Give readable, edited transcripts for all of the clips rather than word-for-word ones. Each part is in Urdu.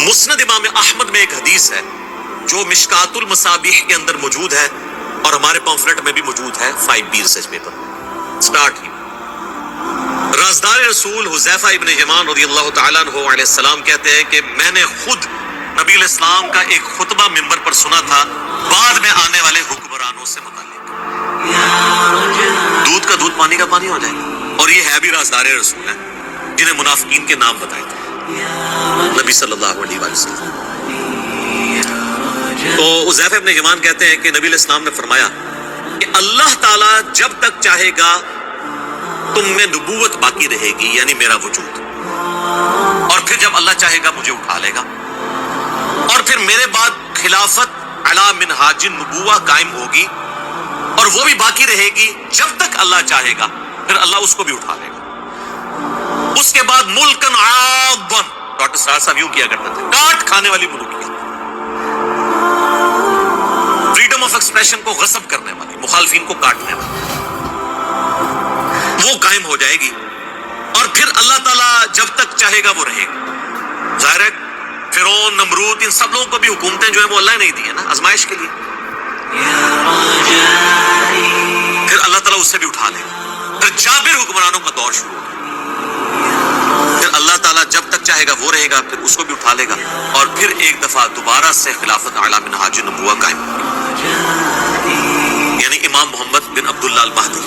مسند امام احمد میں ایک حدیث ہے جو مشکات المصابیح کے اندر موجود ہے اور ہمارے پمفلٹ میں بھی موجود ہے 5B ریسرچ پیپر سٹارٹ ہی. رازدار رسول حذیفہ ابن یمان رضی اللہ تعالیٰ عنہ علیہ السلام کہتے ہیں کہ میں نے خود نبی علیہ السلام کا ایک خطبہ منبر پر سنا تھا بعد میں آنے والے حکمرانوں سے متعلق. دودھ کا دودھ پانی کا پانی ہو جائے گا. اور یہ ہے بھی رازدار رسول ہیں جنہیں منافقین کے نام بتائے تھے نبی صلی اللہ علیہ وسلم. تو حذیفہ ابن یمان کہتے ہیں کہ نبی علیہ السلام نے فرمایا کہ اللہ تعالیٰ جب تک چاہے گا تم میں نبوت باقی رہے گی یعنی میرا وجود, اور پھر جب اللہ چاہے گا مجھے اٹھا لے گا, اور پھر میرے بعد خلافت علی منہاج النبوہ قائم ہوگی اور وہ بھی باقی رہے گی جب تک اللہ چاہے گا, پھر اللہ اس کو بھی اٹھا لے گا. اس کے بعد ملکن عاضا, ڈاکٹر سعد صاحب یوں کیا کرتے تھے, کاٹ کھانے والی ملوکیت, فریڈم آف ایکسپریشن کو غصب کرنے والی, مخالفین کو کاٹنے والی, وہ قائم ہو جائے گی. اور پھر اللہ تعالیٰ جب تک چاہے گا وہ رہے گا. ظاہر ہے فرعون, نمرود, ان سب لوگوں کو بھی حکومتیں جو ہیں وہ اللہ نے نہیں دی ہے نا آزمائش کے لیے. پھر اللہ تعالیٰ اس سے بھی اٹھا لے گا. پھر جابر حکمرانوں کا دور شروع ہوگا. پھر اللہ تعالیٰ جب تک چاہے گا وہ رہے گا, پھر اس کو بھی اٹھا لے گا, اور پھر ایک دفعہ دوبارہ سے خلافت اعلی منہاج النبوہ قائم ہوگی, یعنی امام محمد بن عبداللہ المہدی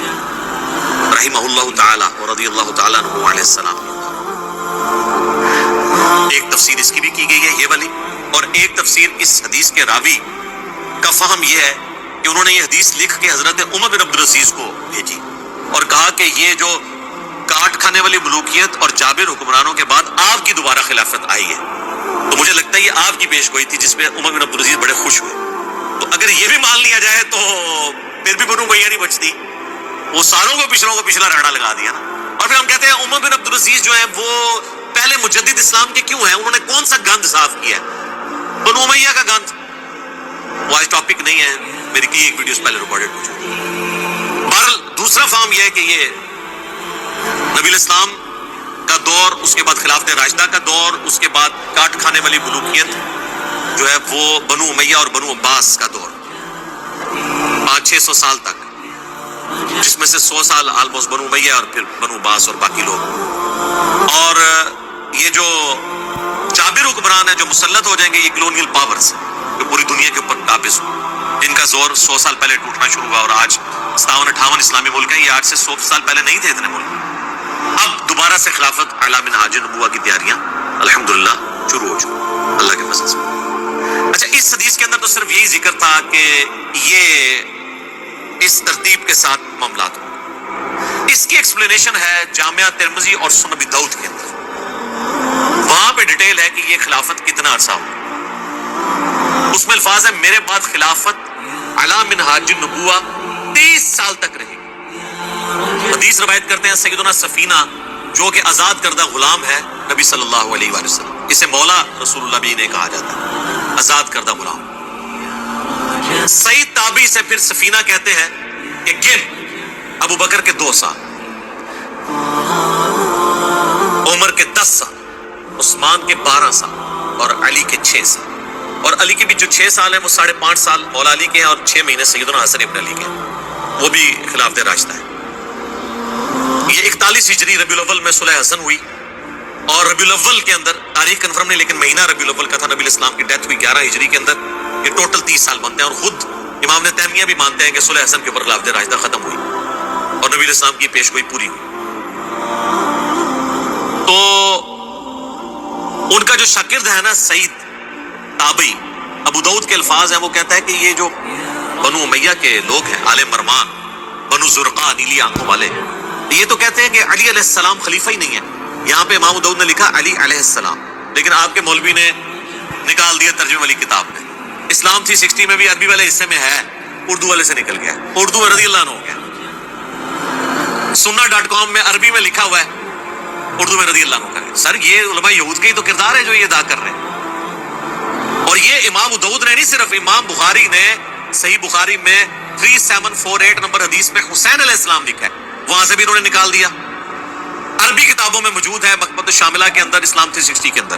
رحمہ اللہ تعالی اور رضی اللہ تعالیٰ عنہ علیہ السلام. ایک تفسیر اس کی بھی کی گئی ہے یہ والی, اور ایک تفسیر اس حدیث کے راوی کا فہم یہ ہے کہ انہوں نے یہ حدیث لکھ کے حضرت عمر بن عبدالعزیز کو بھیجی اور کہا کہ یہ جو کاٹ کھانے والی ملوکیت اور جابر حکمرانوں کے بعد آپ کی دوبارہ خلافت آئی ہے, تو مجھے لگتا ہے یہ آپ کی پیش گوئی تھی جس میں عمر بن عبدالعزیز بڑے خوش ہوئے. تو اگر یہ بھی مان لیا جائے تو پھر بھی بنو امیہ نہیں بچتی, وہ ساروں کو پچھلا راڑا لگا دیا نا. اور پھر ہم کہتے ہیں عمر بن عبدالعزیز جو ہیں وہ پہلے مجدد اسلام کے کیوں ہیں, انہوں نے کون سا گند صاف کیا ہے؟ بنو امیہ کا گند. وہ آج ٹاپک نہیں ہے, میری کی ایک ویڈیوز پہلے ریکارڈڈ ہو چکی. بہرحال دوسرا فہم یہ ہے کہ یہ نبی الاسلام کا دور, اس کے بعد خلافت راشدہ کا دور, اس کے بعد کاٹ کھانے والی ملوکیت جو ہے وہ بنو امیہ اور بنو عباس کا دور 500-600 سال تک, جس میں سے 100 سال آلموسٹ بنو امیہ اور پھر بنو عباس اور باقی لوگ. اور یہ جو جابر حکمران ہیں جو مسلط ہو جائیں گے, یہ کلونیل پاورز جو پوری دنیا کے اوپر قابض ہو, جن کا زور 100 سال پہلے ٹوٹنا شروع ہوا, اور آج 57-58 اسلامی ملک ہیں. یہ آج سے 100 سال پہلے نہیں تھے اتنے ملک. اب دوبارہ سے خلافت اعلی منہاج النبوہ کی تیاریاں الحمدللہ شروع ہو چکی اللہ کے فضل سے. اچھا, اس حدیث کے اندر تو صرف یہی ذکر تھا کہ یہ اس ترتیب کے ساتھ معاملات ہوں. اس کی ایکسپلینیشن ہے جامعہ ترمذی اور سنن ابی داؤد کے اندر. وہاں پہ ڈیٹیل ہے کہ یہ خلافت کتنا عرصہ ہو. اس میں الفاظ ہے میرے بعد خلافت اعلی منہاج النبوہ 30 سال تک رہے گی. حدیث روایت کرتے ہیں سیدنا سفینہ جو کہ آزاد کردہ غلام ہے نبی صلی اللہ علیہ وآلہ وسلم, اسے مولا رسول اللہ بھی انہیں کہا جاتا ہے, آزاد کردہ غلام. سعید تابعی سے پھر سفینہ کہتے ہیں کہ گن ابو بکر کے 2 سال, عمر کے 10 سال, عثمان کے 12 سال اور علی کے 6 سال. اور علی کے بھی جو 6 سال ہیں وہ 5.5 سال مولا علی کے ہیں, اور 6 مہینے سیدنا حسن ابن علی کے ہیں, وہ بھی خلافت راشدہ ہے. یہ 41 ہجری ربیع الاول میں صلح حسن ہوئی, اور ربیع الاول کے اندر تاریخ کنفرم نہیں لیکن مہینہ ربیع الاول کا تھا. نبی الاسلام کی ڈیتھ ہوئی 11 ہجری کے اندر. یہ ٹوٹل 30 سال بنتے ہیں, اور خود امام نے تیمیہ بھی مانتے ہیں کہ صلح حسن کے اوپر خلافت راشدہ ختم ہوئی اور نبی الاسلام کی پیش گوئی پوری ہوئی. تو ان کا جو شاگرد ہے نا سعید تابعی, ابو داؤد کے الفاظ ہیں, وہ کہتا ہے کہ یہ جو بنو امیہ کے لوگ ہیں آل مرمان, بنو زرقا, نیلی آنکھوں والے, یہ تو کہتے ہیں کہ علی علیہ السلام خلیفہ ہی نہیں ہے. یہاں پہ امام داؤد نے لکھا علی علیہ السلام, لیکن آپ کے مولوی نے نکال دیا ترجمے والی کتاب میں. اسلام 360 میں بھی عربی والے حصے میں ہے, اردو والے سے نکل گیا, اردو میں رضی اللہ عنہ ہو گیا. sunna.com میں عربی میں لکھا ہوا ہے, اردو میں رضی اللہ عنہ کا. سر یہ علماء یہود کے ہی تو کردار ہے جو یہ ادا کر رہے ہیں. اور یہ امام داؤد نے نہیں, صرف امام بخاری نے صحیح بخاری میں 3748 نمبر حدیث میں حسین علیہ السلام لکھا ہے, وہاں سے بھی انہوں نے نکال دیا. عربی کتابوں میں موجود ہے, مکتبۃ الشاملہ کے اندر, اسلام 360 کے اندر.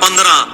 15